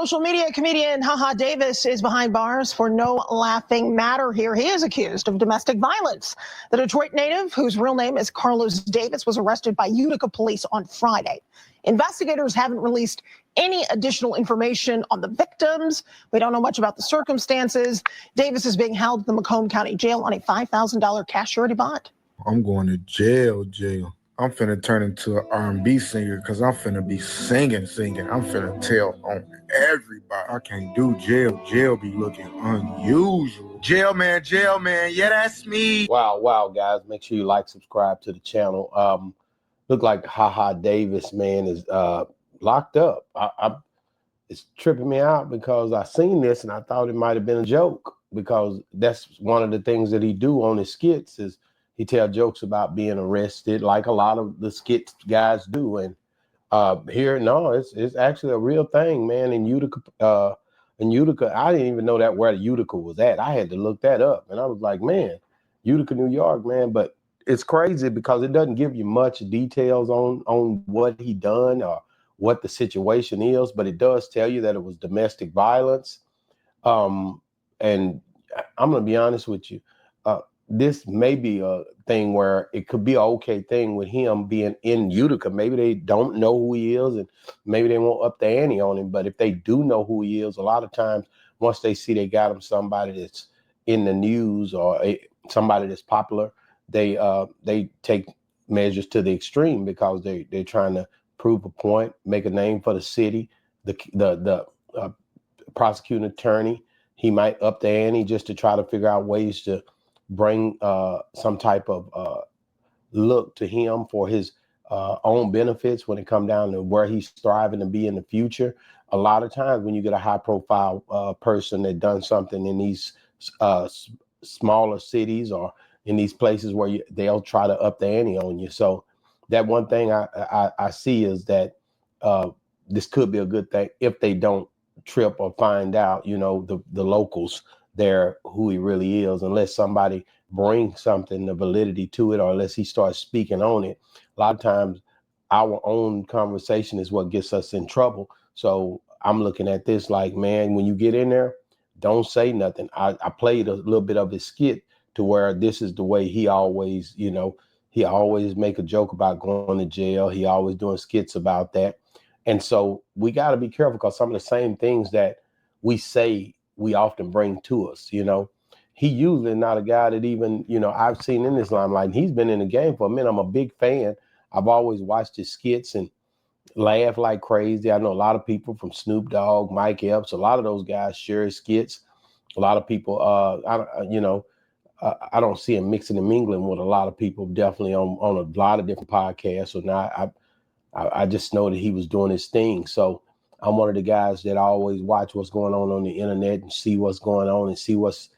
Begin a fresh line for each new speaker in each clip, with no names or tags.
Social media comedian Davis is behind bars for no laughing matter here. He is accused of domestic violence. The Detroit native, whose real name is Carlos Davis, was arrested by Utica police on Friday. Investigators haven't released any additional information on the victims. We don't know much about the circumstances. Davis is being held at the Macomb County Jail on a $5,000 cash surety bond.
I'm going to jail. I'm finna turn into an R&B singer because I'm finna be singing. I'm finna tell on everybody. I can't do jail. Jail be looking unusual. Jail man. Yeah, that's me.
Wow, guys. Make sure you like, subscribe to the channel. Look like Davis, man, is locked up. It's tripping me out because I seen this and I thought it might have been a joke, because that's one of the things that he do on his skits is he tell jokes about being arrested, like a lot of the skit guys do. And here, no, it's actually a real thing, man. In Utica, I didn't even know that where Utica was at. I had to look that up, and I was like, man, Utica, New York, man. But it's crazy because it doesn't give you much details on what he done or what the situation is, but it does tell you that it was domestic violence. And I'm gonna be honest with you. This may be a thing where it could be an okay thing with him being in Utica. Maybe they don't know who he is and maybe they won't up the ante on him. But if they do know who he is, a lot of times once they see they got him somebody that's in the news or somebody that's popular, they take measures to the extreme because they're trying to prove a point, make a name for the city. The prosecuting attorney, he might up the ante just to try to figure out ways to bring some type of look to him for his own benefits when it comes down to where he's striving to be in the future. A lot of times when you get a high profile person that done something in these smaller cities or in these places where they'll try to up the ante on you. So that one thing I see is that this could be a good thing if they don't trip or find out, the locals there who he really is, unless somebody brings something, the validity to it, or unless he starts speaking on it. A lot of times our own conversation is what gets us in trouble. So I'm looking at this like, man, when you get in there, don't say nothing. I played a little bit of his skit to where this is the way he always, he always make a joke about going to jail. He always doing skits about that. And so we got to be careful because some of the same things that we say, we often bring to us. He usually not a guy that even, I've seen in this limelight. He's been in the game for a minute. I'm a big fan. I've always watched his skits and laugh like crazy. I know a lot of people from Snoop Dogg, Mike Epps, a lot of those guys share his skits. A lot of people, I don't see him mixing and mingling with a lot of people, definitely on a lot of different podcasts. So now I just know that he was doing his thing. So I'm one of the guys that always watch what's going on the internet and see what's going on and see what's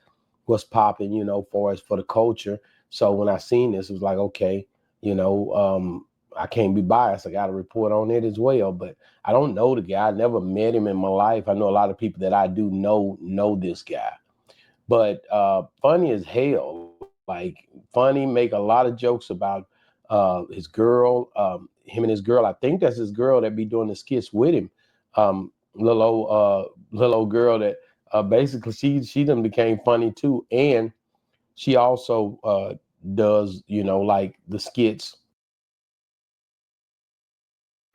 popping, for the culture. So when I seen this, it was like, okay, I can't be biased. I got to report on it as well. But I don't know the guy. I never met him in my life. I know a lot of people that I do know this guy. But funny as hell, like funny, make a lot of jokes about his girl, him and his girl. I think that's his girl that be doing the skits with him. Little old girl that basically she done became funny too. And she also does, like the skits.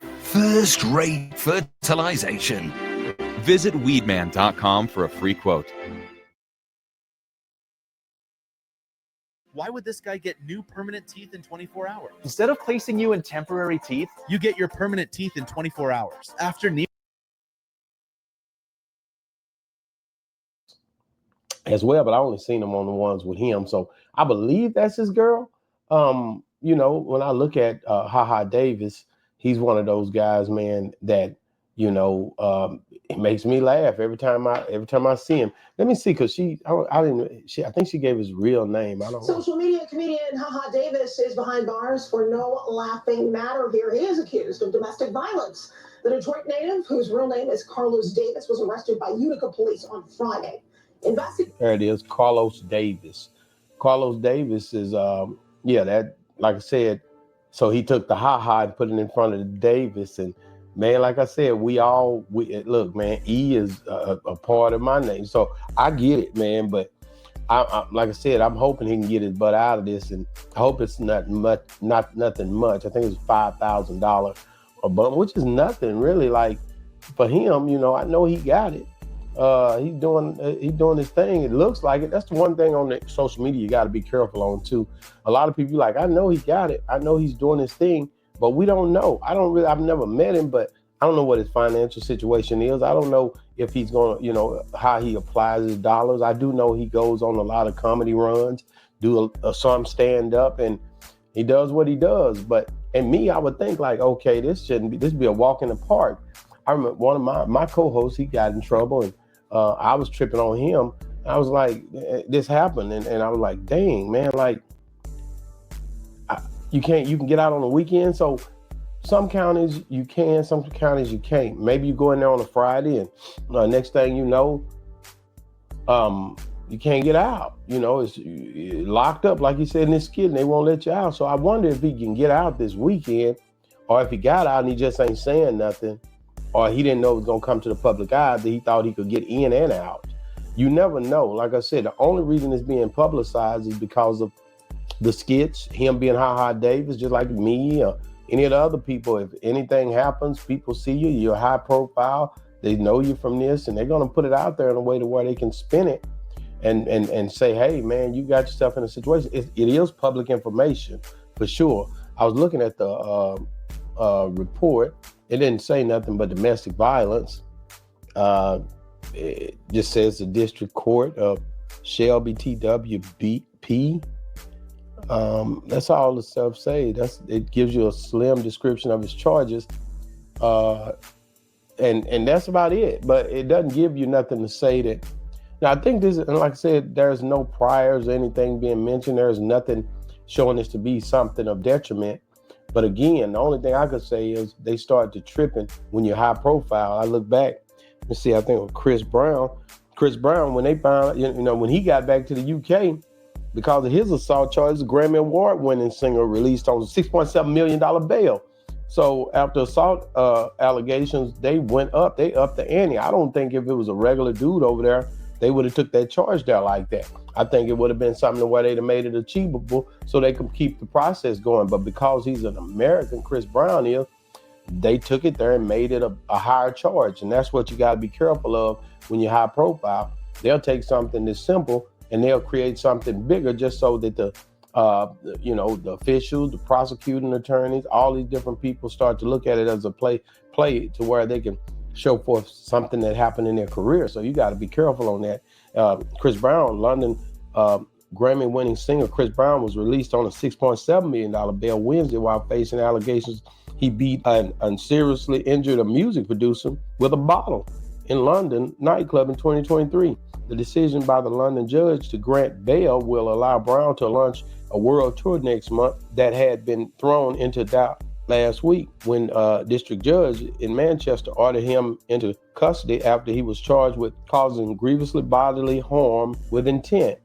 First-rate fertilization. Visit weedman.com for a free quote.
Why would this guy get new permanent teeth in 24 hours?
Instead of placing you in temporary teeth,
you get your permanent teeth in 24 hours. After knee
as well, but I only seen him on the ones with him. So I believe that's his girl. When I look at Davis, he's one of those guys, man, that, it makes me laugh every time I see him. Let me see, because I think she gave his real name. I don't know.
Social media comedian Davis is behind bars for no laughing matter here. He is accused of domestic violence. The Detroit native, whose real name is Carlos Davis, was arrested by Utica police on Friday.
There it is, Carlos Davis. Carlos Davis is, that, like I said, so he took the and put it in front of the Davis, and man, like I said, look, man, E is a part of my name. So I get it, man. But I like I said, I'm hoping he can get his butt out of this, and I hope it's not nothing much. I think it's $5,000 a bump, which is nothing really. Like for him, I know he got it. He's doing his thing. It looks like it. That's the one thing on the social media you got to be careful on too. A lot of people like, I know he got it. I know he's doing his thing, but we don't know. I've never met him, but I don't know what his financial situation is. I don't know if he's going to, how he applies his dollars. I do know he goes on a lot of comedy runs, some stand up, and he does what he does. But and me, I would think like, okay, this be a walk in the park. I remember one of my co-hosts, he got in trouble, and I was tripping on him. I was like, this happened, and I was like, dang, man, like you can get out on the weekend. So some counties you can, some counties you can't. Maybe you go in there on a Friday, and next thing you know, you can't get out. It's locked up, like he said in this skit, and they won't let you out. So I wonder if he can get out this weekend, or if he got out and he just ain't saying nothing, or he didn't know it was gonna come to the public eye, that he thought he could get in and out. You never know. Like I said, the only reason it's being publicized is because of the skits, him being Ha Davis, just like me or any of the other people. If anything happens, people see you, you're high profile, they know you from this, and they're gonna put it out there in a way to where they can spin it and say, hey man, you got yourself in a situation. It is public information for sure. I was looking at the report. It didn't say nothing but domestic violence. It just says the district court of Shelby TWBP. That's all the stuff say. It gives you a slim description of his charges. And that's about it. But it doesn't give you nothing to say that. Now I think this, and like I said, there's no priors or anything being mentioned. There's nothing showing this to be something of detriment. But again, the only thing I could say is they start to tripping when you're high profile. I look back and see, I think with Chris Brown, when they found, when he got back to the UK, because of his assault charges, a Grammy Award winning singer released on a $6.7 million bail. So after assault allegations, they upped the ante. I don't think if it was a regular dude over there, they would have took that charge there like that. I think it would have been something where they'd have made it achievable so they could keep the process going. But because he's an American, Chris Brown is, they took it there and made it a higher charge. And that's what you got to be careful of when you're high profile. They'll take something that's simple and they'll create something bigger just so that the officials, the prosecuting attorneys, all these different people start to look at it as a play to where they can show forth something that happened in their career. So you got to be careful on that. Chris Brown, London Grammy-winning singer Chris Brown was released on a $6.7 million bail Wednesday while facing allegations he beat and seriously injured a music producer with a bottle in London nightclub in 2023. The decision by the London judge to grant bail will allow Brown to launch a world tour next month that had been thrown into doubt last week when district judge in Manchester ordered him into custody after he was charged with causing grievously bodily harm with intent.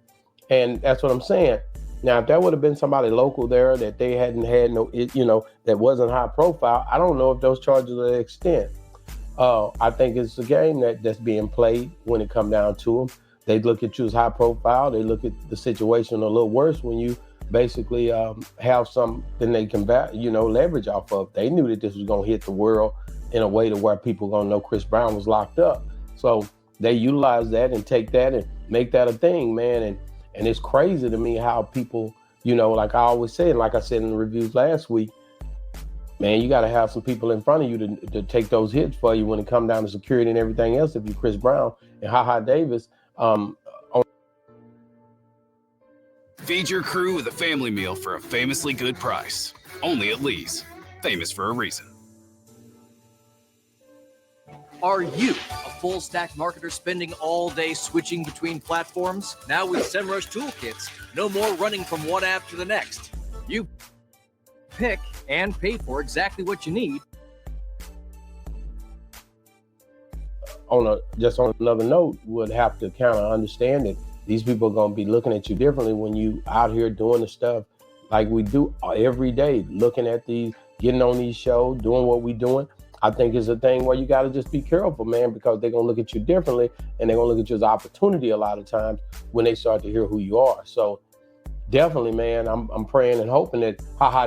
And that's what I'm saying. Now, if that would have been somebody local there that they hadn't had that wasn't high profile, I don't know if those charges are the extent. I think it's a game that's being played when it come down to them. They look at you as high profile. They look at the situation a little worse when you basically have something they can leverage off of. They knew that this was going to hit the world in a way to where people going to know Chris Brown was locked up. So they utilize that and take that and make that a thing, man. And it's crazy to me how people, like I always say, and like I said in the reviews last week, man, you got to have some people in front of you to take those hits for you when it come down to security and everything else. If you're Chris Brown and Ha Davis,
Feed your crew with a family meal for a famously good price. Only at Lee's. Famous for a reason.
Are you a full stack marketer spending all day switching between platforms? Now with SEMrush toolkits, no more running from one app to the next. You pick and pay for exactly what you need.
On another note, would have to kind of understand that these people are going to be looking at you differently when you out here doing the stuff like we do every day, looking at these, getting on these shows, doing what we doing. I think it's a thing where you got to just be careful, man, because they're going to look at you differently, and they're going to look at you as opportunity a lot of times when they start to hear who you are. So definitely, man, I'm praying and hoping that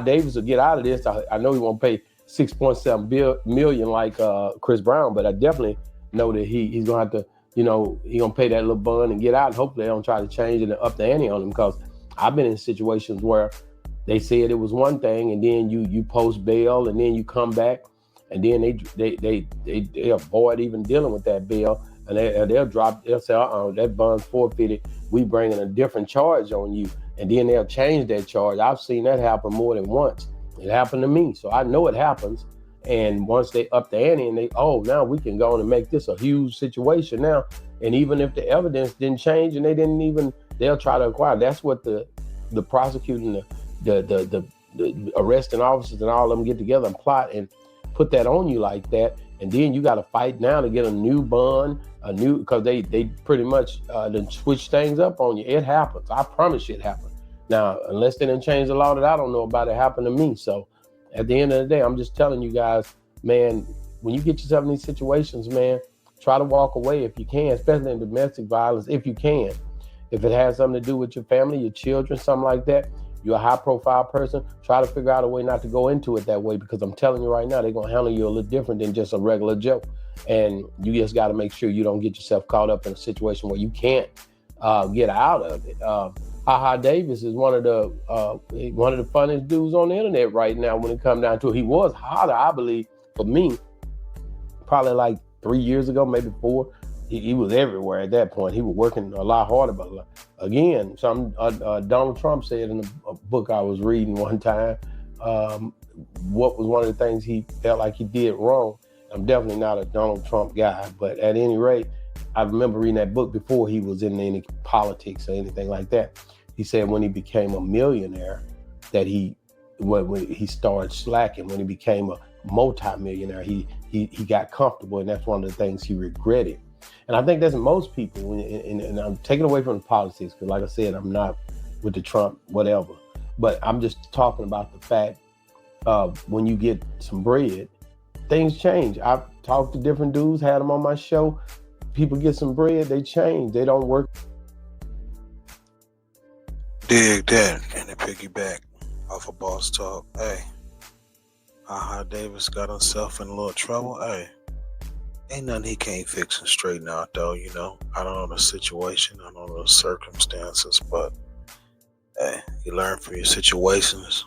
Davis will get out of this. I know he won't pay $6.7 million like Chris Brown, but I definitely know that he's going to have to, he's going to pay that little bun and get out, and hopefully they don't try to change it and up the ante on him, because I've been in situations where they said it was one thing, and then you post bail, and then you come back, and then they avoid even dealing with that bail, and they'll say, that bond's forfeited. We bringing a different charge on you, and then they'll change that charge. I've seen that happen more than once. It happened to me, so I know it happens. And once they up the ante and now we can go on and make this a huge situation now. And even if the evidence didn't change and they'll try to acquire. That's what the prosecuting, the arresting officers and all of them get together and plot and put that on you like that. And then you got to fight now to get a new bond, because they pretty much then switch things up on you. It happens. I promise you it happens. Now, unless they didn't change the law that I don't know about, it happened to me. So at the end of the day, I'm just telling you guys, man, when you get yourself in these situations, man, try to walk away if you can, especially in domestic violence, if you can. If it has something to do with your family, your children, something like that, you're a high-profile person, try to figure out a way not to go into it that way, because I'm telling you right now, they're going to handle you a little different than just a regular Joe. And you just got to make sure you don't get yourself caught up in a situation where you can't get out of it. Davis is one of the funniest dudes on the internet right now when it comes down to it. He was hotter, I believe, for me, probably like 3 years ago, maybe 4. He was everywhere at that point. He was working a lot harder. But again, Donald Trump said in a book I was reading one time, what was one of the things he felt like he did wrong. I'm definitely not a Donald Trump guy, but at any rate, I remember reading that book before he was in any politics or anything like that. He said when he became a millionaire that when he started slacking. When he became a multi-millionaire, he got comfortable, and that's one of the things he regretted. And I think that's most people, and I'm taking away from the politics, because like I said, I'm not with the Trump whatever, but I'm just talking about the fact of when you get some bread, things change. I've talked to different dudes, had them on my show. People get some bread, they change. They don't work.
Dig that. And to piggyback off of Boss Talk, hey, Davis got himself in a little trouble. Hey, ain't nothing he can't fix and straighten out, though, I don't know the situation, I don't know the circumstances, but hey, you learn from your situations,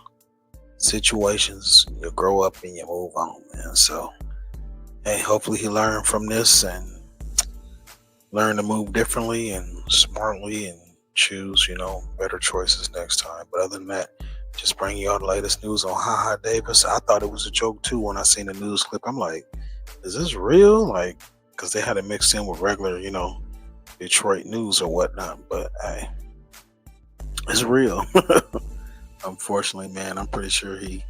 you grow up and you move on, man. So, hey, hopefully he learned from this and learn to move differently and smartly and choose, better choices next time. But other than that, just bring you all the latest news on Davis. I thought it was a joke too when I seen the news clip. I'm like, is this real? Like, because they had it mixed in with regular, Detroit news or whatnot. But hey, it's real. Unfortunately, man, I'm pretty sure if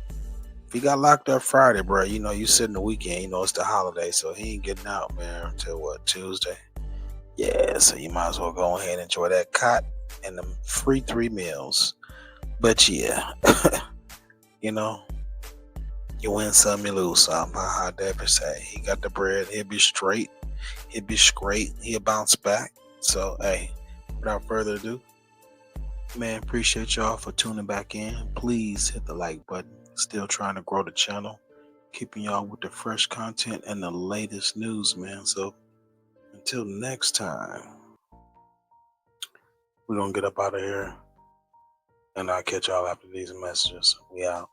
he got locked up Friday, bro, you sit in the weekend, it's the holiday, so he ain't getting out, man, until Tuesday. Yeah, so you might as well go ahead and enjoy that cot and the free 3 meals. But yeah, you win some, you lose some. Davis say he got the bread. He'll be straight. He'll be straight. He'll bounce back. So, hey, without further ado, man, appreciate y'all for tuning back in. Please hit the like button. Still trying to grow the channel. Keeping y'all with the fresh content and the latest news, man. So, until next time, we're going to get up out of here. And I'll catch y'all after these messages. We out.